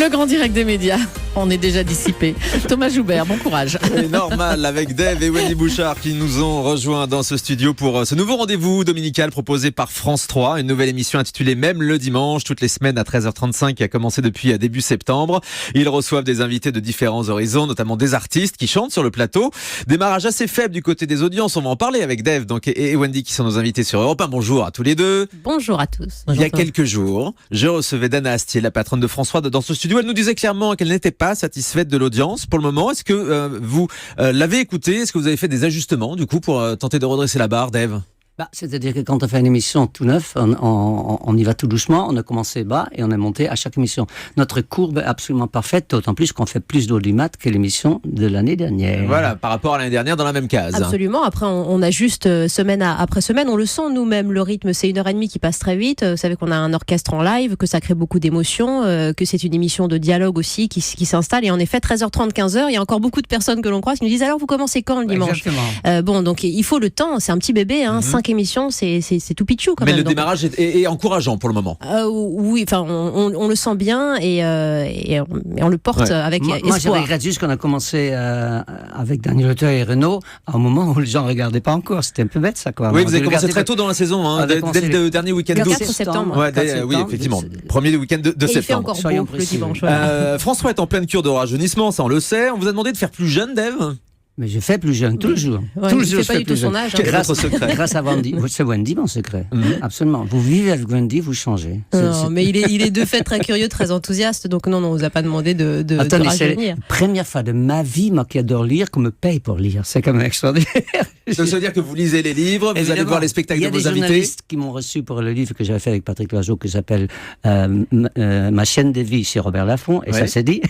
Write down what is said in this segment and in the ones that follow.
Le grand direct des médias, on est déjà dissipé. Thomas Joubert, bon courage. C'est normal avec Dave et Wendy Bouchard qui nous ont rejoints dans ce studio pour ce nouveau rendez-vous dominical proposé par France 3. Une nouvelle émission intitulée Même le dimanche, toutes les semaines à 13h35 qui a commencé depuis début septembre. Ils reçoivent des invités de différents horizons, notamment des artistes qui chantent sur le plateau. Démarrage assez faible du côté des audiences, on va en parler avec Dave et Wendy qui sont nos invités sur Europe 1. Bonjour à tous les deux. Bonjour à tous. Il y a quelques jours, je recevais Dana Astier, la patronne de France 3, dans ce studio. Elle nous disait clairement qu'elle n'était pas satisfaite de l'audience pour le moment. Est-ce que vous l'avez écouté? Est-ce que vous avez fait des ajustements du coup pour tenter de redresser la barre, Dave? C'est-à-dire que quand on fait une émission tout neuf, on y va tout doucement, on a commencé bas et on est monté à chaque émission. Notre courbe est absolument parfaite, d'autant plus qu'on fait plus d'audimat que l'émission de l'année dernière. Voilà, par rapport à l'année dernière dans la même case. Absolument, après on ajuste semaine après semaine, on le sent nous-mêmes, le rythme, c'est 1h30 qui passe très vite, vous savez qu'on a un orchestre en live, que ça crée beaucoup d'émotions, que c'est une émission de dialogue aussi qui s'installe, et en effet 13h30, 15h, il y a encore beaucoup de personnes que l'on croise qui nous disent alors vous commencez quand le dimanche? Bon, donc il faut le temps, c'est un petit bébé, 5 émissions, c'est tout pitchou quand même. Mais le démarrage est encourageant pour le moment. Oui, enfin on le sent bien et on le porte avec espoir. Moi je regrette juste qu'on a commencé avec Daniel Auteuil et Renaud à un moment où les gens ne regardaient pas encore. C'était un peu bête ça quoi. Oui, vous avez commencé très tôt dans la saison, dès le dernier week-end d'août. 4 septembre. Oui, effectivement. Premier week-end de septembre. Il fait encore beau le dimanche. François est en pleine cure de rajeunissement, ça on le sait. On vous a demandé de faire plus jeune, Dave? Mais je fais plus jeune, toujours. Toujours je fais pas du tout son âge. Quel est votre secret? Grâce à Wendy. C'est Wendy mon secret. Absolument. Vous vivez avec Wendy, vous changez. Non, mais il est de fait très curieux, très enthousiaste. Donc non, on vous a pas demandé de Attendez, rajeunir. c'est la première fois de ma vie, moi qui adore lire, qu'on me paye pour lire. C'est quand même extraordinaire. Ça veut dire que vous lisez les livres, vous allez voir les spectacles de vos invités. Il y a des journalistes qui m'ont reçu pour le livre que j'avais fait avec Patrick Loiseau, qui s'appelle Ma chaîne de vie chez Robert Laffont, et ça s'est dit.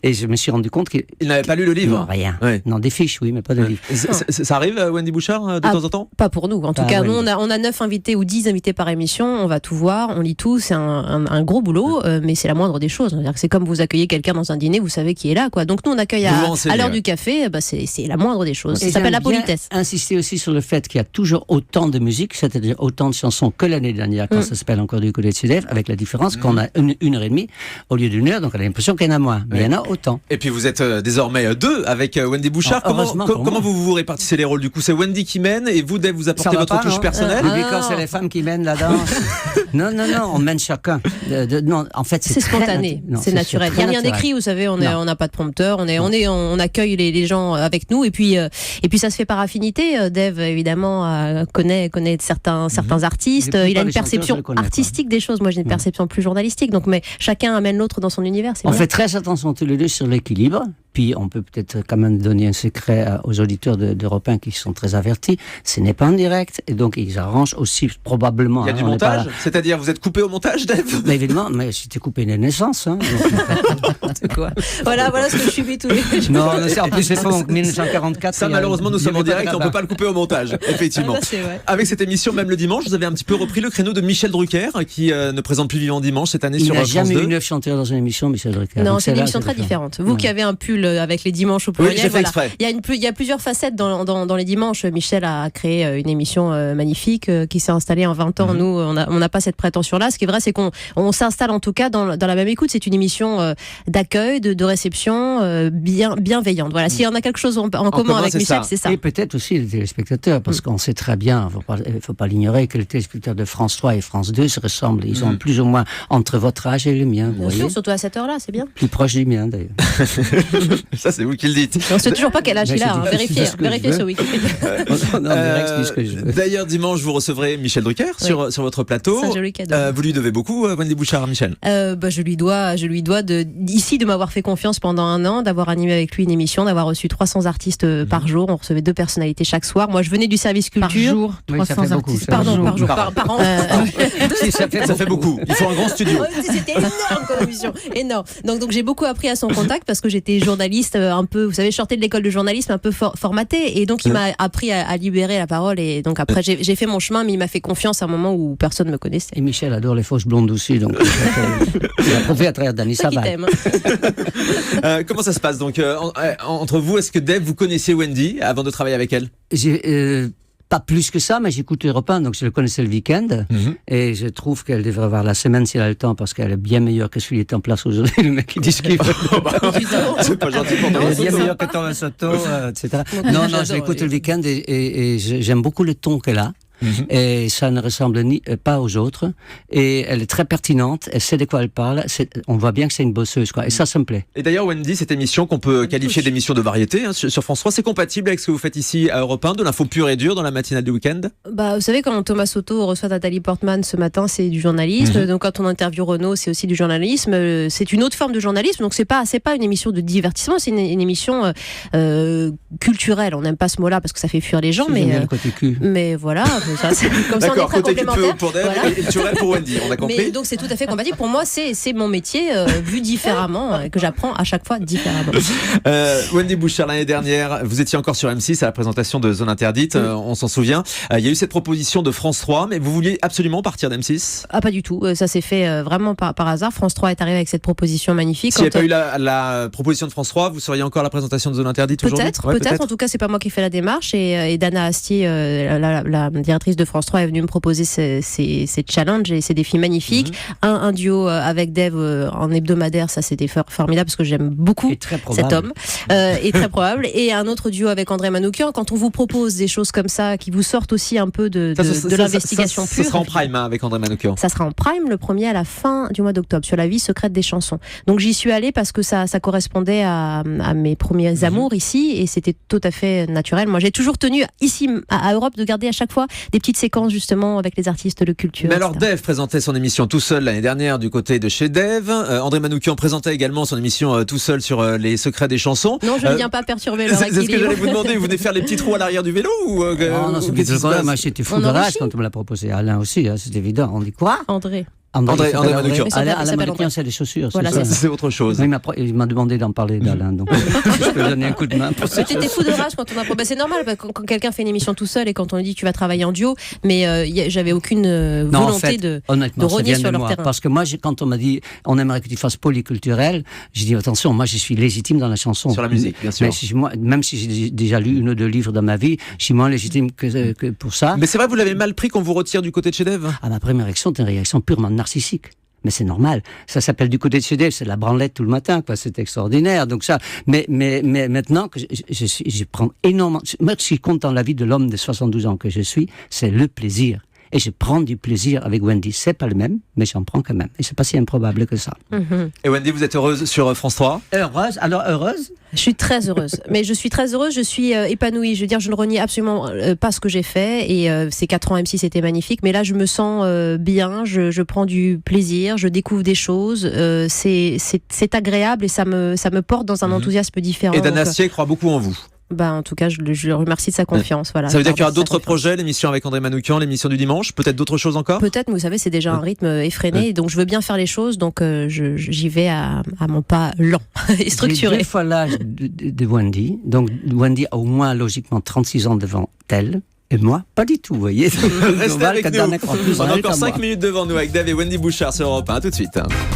Et je me suis rendu compte qu'il n'avait pas lu le livre. Non, rien. Non, des fiches, oui, mais pas de livre. Ça arrive, Wendy Bouchard, de temps en temps? Pas pour nous. En tout cas, nous, on a 9 invités ou 10 invités par émission. On va tout voir, on lit tout. C'est un gros boulot, mais c'est la moindre des choses. C'est comme vous accueillez quelqu'un dans un dîner, vous savez qui est là, quoi. Donc nous, on accueille à l'heure du café. C'est la moindre des choses. Ça s'appelle la politesse. Insister aussi sur le fait qu'il y a toujours autant de musique, c'est-à-dire autant de chansons que l'année dernière, quand ça s'appelle Encore du côté de Sud-Est, avec la différence qu'on a une heure et demie au lieu d'une heure, donc on a l'impression qu'il y en a moins. Mais il y en a autant. Et puis vous êtes désormais deux avec Wendy Bouchard. Comment vous répartissez les rôles du coup? C'est Wendy qui mène et vous, Dave, vous apportez votre touche personnelle? C'est les femmes qui mènent la danse. Non, on mène chacun. Non, en fait, c'est spontané, c'est naturel. Il n'y a rien d'écrit, vous savez, on n'a pas de prompteur, on accueille les gens avec nous et puis ça se fait par affinité. Dave, évidemment, connaît certains artistes. Il a une perception artistique des choses. Moi, j'ai une perception plus journalistique. Donc, mais chacun amène l'autre dans son univers. On fait très attention tous les deux sur l'équilibre. Puis on peut peut-être quand même donner un secret aux auditeurs d'Europe 1 qui sont très avertis. Ce n'est pas en direct et donc ils arrangent aussi probablement. Il y a du montage, c'est-à-dire vous êtes coupé au montage, Dave? Mais évidemment, mais j'étais coupé de naissance. Quoi. Voilà ce que je subis tous les jours. Non, en plus c'est pas en 1944. Ça malheureusement nous sommes en direct, on ne peut pas le couper au montage, effectivement. Avec cette émission, même le dimanche, vous avez un petit peu repris le créneau de Michel Drucker qui ne présente plus Vivant Dimanche cette année sur France 2. Il n'y a jamais eu 9 chanteurs dans une émission, Michel Drucker. Non, c'est une émission très différente. Vous qui avez un pull avec les dimanches au pluriel, j'ai fait exprès. Il y a plusieurs facettes dans les dimanches. Michel a créé une émission magnifique qui s'est installée en 20 ans. Nous, on n'a pas cette prétention-là. Ce qui est vrai, c'est qu'on s'installe en tout cas dans la même écoute. C'est une émission d'accueil, de réception bienveillante. Voilà. S'il y en a quelque chose en commun avec Michel, c'est ça. Et peut-être aussi les téléspectateurs, parce qu'on sait très bien, il ne faut pas l'ignorer, que les téléspectateurs de France 3 et France 2 se ressemblent. Ils ont plus ou moins entre votre âge et le mien. Bien sûr, surtout à cette heure-là, c'est bien. Plus proche du mien, d'ailleurs. Ça, c'est vous qui le dites. On ne sait toujours pas quel âge il a. Vérifiez ce week-end. D'ailleurs, dimanche, vous recevrez Michel Drucker sur votre plateau. C'est un joli cadeau. Vous lui devez beaucoup, Wendy Bouchard, Michel? Je lui dois ici de m'avoir fait confiance pendant un an, d'avoir animé avec lui une émission, d'avoir reçu 300 artistes par jour. On recevait 2 personnalités chaque soir. Moi, je venais du service culture. Par jour, 300 artistes. Par an. Ça fait beaucoup. Il faut un grand studio. C'était énorme comme émission. Énorme. Donc j'ai beaucoup appris à son contact parce que j'étais journaliste un peu, vous savez, je sortais de l'école de journalisme un peu formaté et donc il m'a appris à libérer la parole et donc après j'ai fait mon chemin, mais il m'a fait confiance à un moment où personne me connaissait. Et Michel adore les fausses blondes aussi, donc il a prouvé à travers Dany Sabal. Comment ça se passe donc entre vous? Est-ce que Dave, vous connaissiez Wendy avant de travailler avec elle? pas plus que ça, mais j'écoute Europe 1, donc je le connaissais le week-end. Et je trouve qu'elle devrait avoir la semaine si elle a le temps, parce qu'elle est bien meilleure que celui qui est en place aujourd'hui. Le mec qui dit ce qu'il veut. C'est pas gentil pour Elle est bien meilleure que Thomas Soto, etc. Non, je l'écoute le week-end et j'aime beaucoup le ton qu'elle a. Et ça ne ressemble pas aux autres. Et elle est très pertinente, elle sait de quoi elle parle. On voit bien que c'est une bosseuse, quoi. Et ça me plaît. Et d'ailleurs, Wendy, cette émission qu'on peut qualifier d'émission de variété sur France 3, c'est compatible avec ce que vous faites ici à Europe 1, de l'info pure et dure dans la matinale du week-end? Vous savez, quand Thomas Soto reçoit Nathalie Portman ce matin, c'est du journalisme. Donc quand on interviewe Renaud, c'est aussi du journalisme. C'est une autre forme de journalisme. Donc c'est pas une émission de divertissement, c'est une émission culturelle. On n'aime pas ce mot-là parce que ça fait fuir les gens, mais voilà. Ça, comme ça, on est très complémentaires. Pour Dave et culturel pour Wendy, on a compris. Mais donc c'est tout à fait compatible. Pour moi, c'est mon métier vu différemment, que j'apprends à chaque fois différemment. Wendy Bouchard, l'année dernière, vous étiez encore sur M6 à la présentation de Zone Interdite, on s'en souvient. Il y a eu cette proposition de France 3, mais vous vouliez absolument partir d'M6? Ah, pas du tout. Ça s'est fait vraiment par hasard. France 3 est arrivé avec cette proposition magnifique. S'il n'y avait pas eu la proposition de France 3, vous seriez encore à la présentation de Zone Interdite aujourd'hui? Peut-être. En tout cas, c'est pas moi qui ai fait la démarche. Et Dana Astier, la directrice de France 3, est venue me proposer ces challenges et ces défis magnifiques. Un duo avec Dave en hebdomadaire, ça c'était formidable parce que j'aime beaucoup cet homme. Et très probable. Et un autre duo avec André Manoukian. Quand on vous propose des choses comme ça, qui vous sortent aussi un peu de l'investigation pure. Ça sera en prime avec André Manoukian. Ça sera en prime, le premier à la fin du mois d'octobre, sur la vie secrète des chansons. Donc j'y suis allée parce que ça correspondait à mes premiers amours ici et c'était tout à fait naturel. Moi j'ai toujours tenu ici à Europe de garder à chaque fois des petites séquences justement avec les artistes de culture. Mais alors Dave présentait son émission tout seul l'année dernière du côté de chez Dave. André Manoukian présentait également son émission tout seul sur les secrets des chansons. Non, je ne viens pas perturber leur équilibre. C'est ce que j'allais vous demander. Vous venez faire les petits trous à l'arrière du vélo ou non, c'est plutôt quoi. Moi j'étais fou de rage quand on me l'a proposé. Alain aussi, c'est évident. On dit quoi? André Manoukian. Alain Manoukian, c'est les chaussures. Voilà, c'est autre chose. Il m'a demandé d'en parler d'Alain, donc je peux donner un coup de main. T'étais fou de rage quand on a proposé. C'est normal quand quelqu'un fait une émission tout seul et quand on lui dit tu vas travailler en duo, mais j'avais aucune volonté de rogner sur leur terrain. Parce que moi, quand on m'a dit on aimerait que tu fasses polyculturel, j'ai dit attention, moi je suis légitime dans la chanson. Sur la musique, bien sûr. Même si j'ai déjà lu 1 ou 2 livres dans ma vie, je suis moins légitime que pour ça. Mais c'est vrai, vous l'avez mal pris qu'on vous retire du côté de chez Dave? Ma première réaction était une réaction purement narcissique. Mais c'est normal. Ça s'appelle du côté de chez Dave, c'est la branlette tout le matin, quoi. C'est extraordinaire. Donc ça, mais maintenant que je prends énormément, moi, ce qui compte dans la vie de l'homme de 72 ans que je suis, c'est le plaisir. Et je prends du plaisir avec Wendy. C'est pas le même, mais j'en prends quand même. Et c'est pas si improbable que ça. Et Wendy, vous êtes heureuse sur France 3? Heureuse? Alors heureuse? Je suis très heureuse. Mais je suis très heureuse, je suis épanouie. Je veux dire, je ne renie absolument pas ce que j'ai fait. Et ces 4 ans M6 étaient magnifiques. Mais là, je me sens bien, je prends du plaisir, je découvre des choses. C'est agréable et ça me porte dans un enthousiasme différent. Et Dana Astier croit beaucoup en vous. En tout cas, je le remercie de sa confiance. Voilà. Ça veut dire qu'il y aura d'autres projets, l'émission avec André Manoukian, l'émission du dimanche, peut-être d'autres choses encore? Peut-être, mais vous savez, c'est déjà un rythme effréné, donc je veux bien faire les choses, donc j'y vais à mon pas lent et structuré. J'ai 2 fois l'âge de Wendy, donc Wendy a au moins logiquement 36 ans devant elle. Et moi, pas du tout, vous voyez. Restez avec nous. On a encore 5 minutes devant nous avec Dave et Wendy Bouchard sur Europe 1. À tout de suite.